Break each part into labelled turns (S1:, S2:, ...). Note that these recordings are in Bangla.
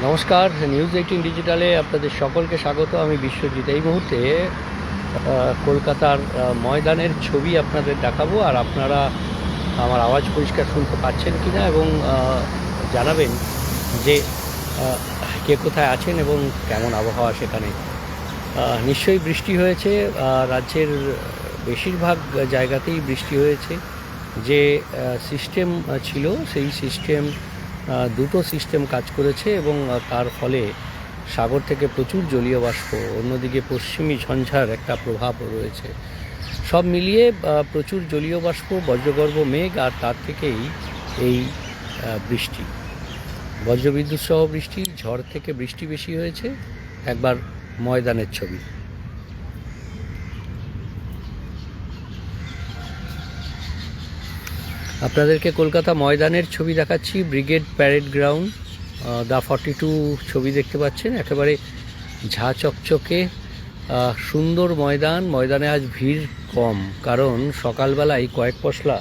S1: নমস্কার, নিউজ 18 ডিজিটালে আপনাদের সকলকে স্বাগত। আমি বিশ্বজিৎ। এই মুহূর্তে কলকাতার ময়দানের ছবি আপনাদের দেখাবো, আর আপনারা আমার আওয়াজ পরিষ্কার শুনতে পাচ্ছেন কিনা এবং জানাবেন যে কে কোথায় আছেন এবং কেমন আবহাওয়া সেখানে। নিশ্চয়ই বৃষ্টি হয়েছে, রাজ্যের বেশিরভাগ জায়গাতেই বৃষ্টি হয়েছে। যে সিস্টেম ছিল সেই সিস্টেম, দুটো সিস্টেম কাজ করেছে এবং তার ফলে সাগর থেকে প্রচুর জলীয় বাষ্প, অন্যদিকে পশ্চিমী ঝঞ্ঝার একটা প্রভাব রয়েছে। সব মিলিয়ে প্রচুর জলীয় বাষ্প, বজ্রগর্ভ মেঘ, আর তার থেকেই এই বৃষ্টি, বজ্রবিদ্যুৎ সহ বৃষ্টি, ঝড় থেকে বৃষ্টি বেশি হয়েছে। একবার ময়দানের ছবি। আপনাদেরকে কলকাতা ময়দানের ছবি দেখাচ্ছি। ব্রিগেড প্যারেড গ্রাউন্ড, দ্য 42 ছবি দেখতে পাচ্ছেন। একেবারে ঝা চকচকে সুন্দর ময়দান। ময়দানে আজ ভিড় কম, কারণ সকালবেলায় কয়েক পশলা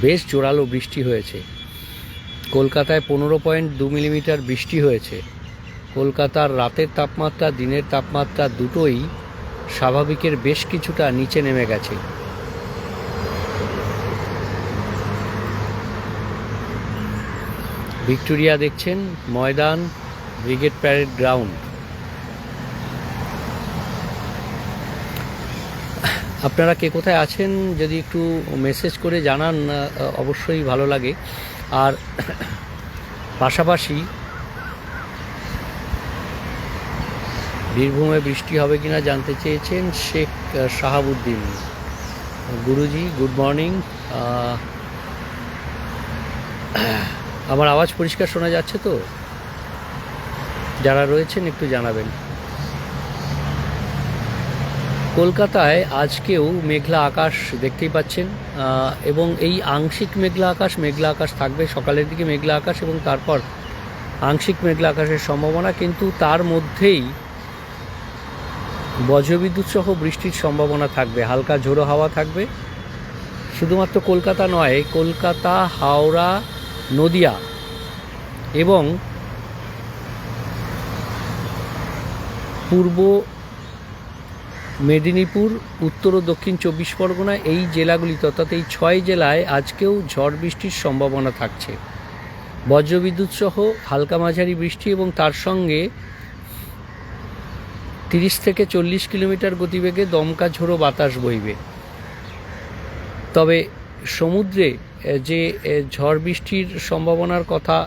S1: বেশ জোরালো বৃষ্টি হয়েছে। কলকাতায় 15.2 মিলিমিটার বৃষ্টি হয়েছে। কলকাতার রাতের তাপমাত্রা, দিনের তাপমাত্রা দুটোই স্বাভাবিকের বেশ কিছুটা নিচে নেমে গেছে। ভিক্টোরিয়া দেখছেন, ময়দান, ব্রিগেড প্যারেড গ্রাউন্ড। আপনারা কে কোথায় আছেন যদি একটু মেসেজ করে জানান, অবশ্যই ভালো লাগে। আর পাশাপাশি বীরভূমে বৃষ্টি হবে কিনা জানতে চেয়েছেন শেখ শাহাবুদ্দিন। গুরুজি, গুড মর্নিং। আমার আওয়াজ পরিষ্কার শোনা যাচ্ছে তো? যারা রয়েছেন একটু জানাবেন। কলকাতায় আজকেও মেঘলা আকাশ দেখতেই পাচ্ছেন, এবং এই আংশিক মেঘলা আকাশ থাকবে। সকালের দিকে মেঘলা আকাশ এবং তারপর আংশিক মেঘলা আকাশের সম্ভাবনা, কিন্তু তার মধ্যেই বজ্রবিদ্যুৎ সহ বৃষ্টির সম্ভাবনা থাকবে। হালকা ঝোড়ো হাওয়া থাকবে। শুধুমাত্র কলকাতা নয়, কলকাতা, হাওড়া, নদিয়া এবং পূর্ব মেদিনীপুর, উত্তর ও দক্ষিণ 24 পরগনা, এই জেলাগুলিতে, অর্থাৎ এই 6 জেলায় আজকেও ঝড় বৃষ্টির সম্ভাবনা থাকছে। বজ্রবিদ্যুৎ সহ হালকা মাঝারি বৃষ্টি এবং তার সঙ্গে 30 থেকে 40 কিলোমিটার গতিবেগে দমকা ঝোড়ো বাতাস বইবে। তবে সমুদ্রে যে ঝড় বৃষ্টির সম্ভাবনার কথা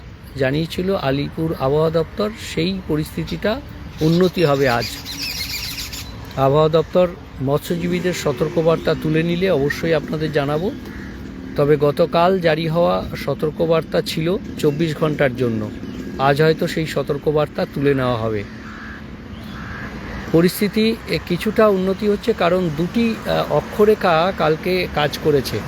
S1: জানিয়েছিল আলিপুর আবহাওয়া দপ্তর, সেই পরিস্থিতিটা উন্নতি হবে আজ। আবহাওয়া দপ্তর মৎস্যজীবীদের সতর্কবার্তা তুলে নিলে অবশ্যই আপনাদের জানাবো। তবে গতকাল জারি হওয়া সতর্কবার্তা ছিল 24 ঘন্টার জন্য। আজ হয়তো সেই সতর্কবার্তা তুলে নেওয়া হবে। পরিস্থিতি কিছুটা উন্নতি হচ্ছে, কারণ দুটি অক্ষরেখা কালকে কাজ করেছে।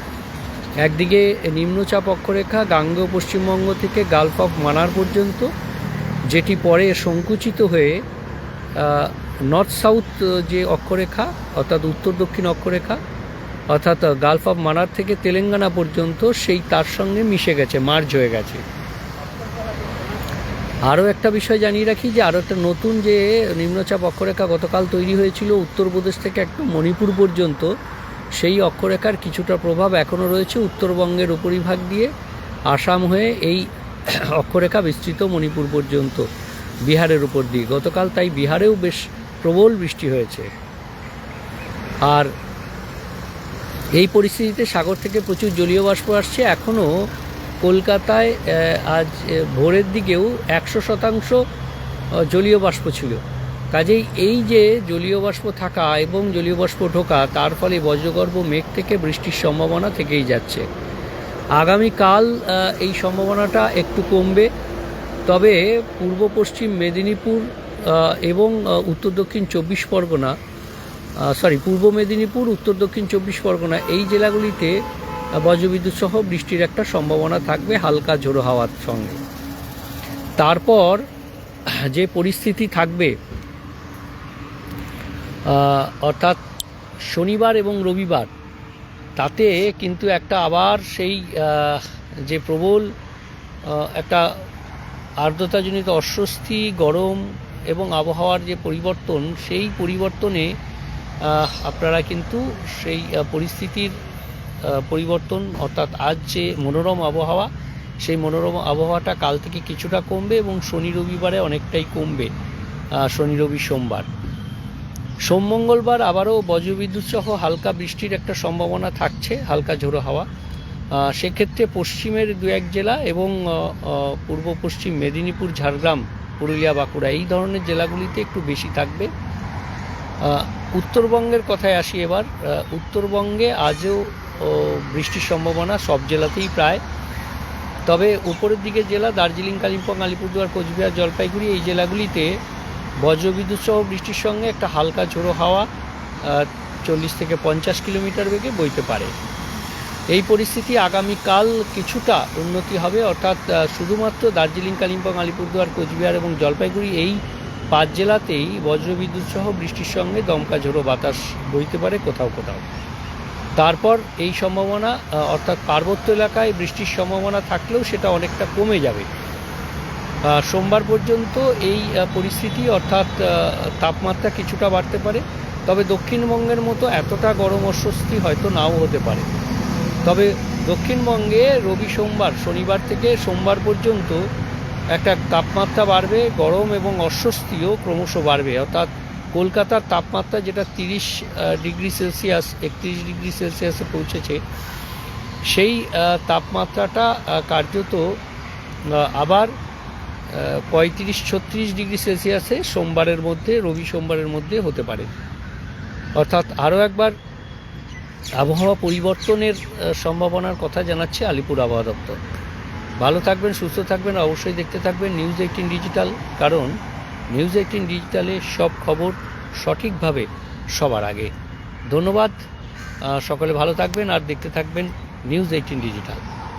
S1: একদিকে নিম্নচাপ অক্ষরেখা গাঙ্গেয় পশ্চিমবঙ্গ থেকে গালফ অফ মানার পর্যন্ত, যেটি পরে সংকুচিত হয়ে নর্থ সাউথ যে অক্ষরেখা, অর্থাৎ উত্তর দক্ষিণ অক্ষরেখা, অর্থাৎ গালফ অফ মানার থেকে তেলেঙ্গানা পর্যন্ত, সেই তার সঙ্গে মিশে গেছে, মার্জ হয়ে গেছে। আরও একটা বিষয় জানিয়ে রাখি যে আরও একটা নতুন যে নিম্নচাপ অক্ষরেখা গতকাল তৈরি হয়েছিল উত্তরপ্রদেশ থেকে একদম মণিপুর পর্যন্ত, সেই অক্ষরেখার কিছুটা প্রভাব এখনও রয়েছে উত্তরবঙ্গের উপরিভাগ দিয়ে আসাম হয়ে এই অক্ষরেখা বিস্তৃত মণিপুর পর্যন্ত, বিহারের উপর দিয়ে। গতকাল তাই বিহারেও বেশ প্রবল বৃষ্টি হয়েছে। আর এই পরিস্থিতিতে সাগর থেকে প্রচুর জলীয় বাষ্প আসছে। এখনও কলকাতায় আজ ভোরের দিকেও 100% জলীয় বাষ্প ছিল। কাজেই এই যে জলীয় বাষ্প থাকা এবং জলীয় বাষ্প ঢোকা, তার ফলে বজ্রগর্ভ মেঘ থেকে বৃষ্টির সম্ভাবনা থেকেই যাচ্ছে। আগামীকাল এই সম্ভাবনাটা একটু কমবে। তবে পূর্ব পশ্চিম মেদিনীপুর এবং উত্তর দক্ষিণ 24 পরগনা, পূর্ব মেদিনীপুর, উত্তর দক্ষিণ 24 পরগনা, এই জেলাগুলিতে বজ্রবিদ্যুৎ সহ বৃষ্টির একটা সম্ভাবনা থাকবে হালকা ঝোড়ো হাওয়ার সঙ্গে। তারপর যে পরিস্থিতি থাকবে, অর্থাৎ শনিবার এবং রবিবার, তাতে কিন্তু একটা আবার সেই যে প্রবল একটা আর্দ্রতাজনিত অস্বস্তি, গরম এবং আবহাওয়ার যে পরিবর্তন, সেই পরিবর্তনে আপনারা কিন্তু সেই পরিস্থিতির পরিবর্তন, অর্থাৎ আজ যে মনোরম আবহাওয়া, সেই মনোরম আবহাওয়াটা কাল থেকে কিছুটা কমবে এবং শনি রবিবারে অনেকটাই কমবে। শনি রবি সোমবার, সোম মঙ্গলবার আবারও বজ্রবিদ্যুৎ সহ হালকা বৃষ্টির একটা সম্ভাবনা থাকছে, হালকা ঝোড়ো হাওয়া। সেক্ষেত্রে পশ্চিমের দু এক জেলা এবং পূর্ব পশ্চিম মেদিনীপুর, ঝাড়গ্রাম, পুরুলিয়া, বাঁকুড়া এই ধরনের জেলাগুলিতে একটু বেশি থাকবে। উত্তরবঙ্গের কথায় আসি এবার। উত্তরবঙ্গে আজও বৃষ্টির সম্ভাবনা সব জেলাতেই প্রায়, তবে উপরের দিকে জেলা দার্জিলিং, কালিম্পং, আলিপুরদুয়ার, কোচবিহার, জলপাইগুড়ি এই জেলাগুলিতে বজ্রবিদ্যুৎ সহ বৃষ্টির সঙ্গে একটা হালকা ঝোড়ো হাওয়া 40 থেকে 50 কিলোমিটার বেগে বইতে পারে। এই পরিস্থিতি আগামীকাল কিছুটা উন্নতি হবে, অর্থাৎ শুধুমাত্র দার্জিলিং, কালিম্পং, আলিপুরদুয়ার, কোচবিহার এবং জলপাইগুড়ি এই 5 জেলাতেই বজ্রবিদ্যুৎ সহ বৃষ্টির সঙ্গে দমকা ঝোড়ো বাতাস বইতে পারে কোথাও কোথাও। তারপর এই সম্ভাবনা, অর্থাৎ পার্বত্য এলাকায় বৃষ্টির সম্ভাবনা থাকলেও সেটা অনেকটা কমে যাবে। সোমবার পর্যন্ত এই পরিস্থিতি, অর্থাৎ তাপমাত্রা কিছুটা বাড়তে পারে, তবে দক্ষিণবঙ্গের মতো এতটা গরম অস্বস্তি হয়তো নাও হতে পারে। তবে দক্ষিণবঙ্গে রবি সোমবার, শনিবার থেকে সোমবার পর্যন্ত একটা তাপমাত্রা বাড়বে, গরম এবং অস্বস্তিও ক্রমশ বাড়বে। অর্থাৎ কলকাতার তাপমাত্রা যেটা 30 ডিগ্রি সেলসিয়াস, 31 ডিগ্রি সেলসিয়াসে পৌঁছেছে, সেই তাপমাত্রাটা কার্যত আবার 35-36 ডিগ্রি সেলসিয়াসে সোমবারের মধ্যে, রবি সোমবারের মধ্যে হতে পারে। অর্থাৎ আরও একবার আবহাওয়া পরিবর্তনের সম্ভাবনার কথা জানাচ্ছে আলিপুর আবহাওয়া দপ্তর। ভালো থাকবেন, সুস্থ থাকবেন, অবশ্যই দেখতে থাকবেন নিউজ 18 ডিজিটাল, কারণ নিউজ 18 ডিজিটালে সব খবর সঠিকভাবে সবার আগে। ধন্যবাদ, সকলে ভালো থাকবেন আর দেখতে থাকবেন নিউজ 18 ডিজিটাল।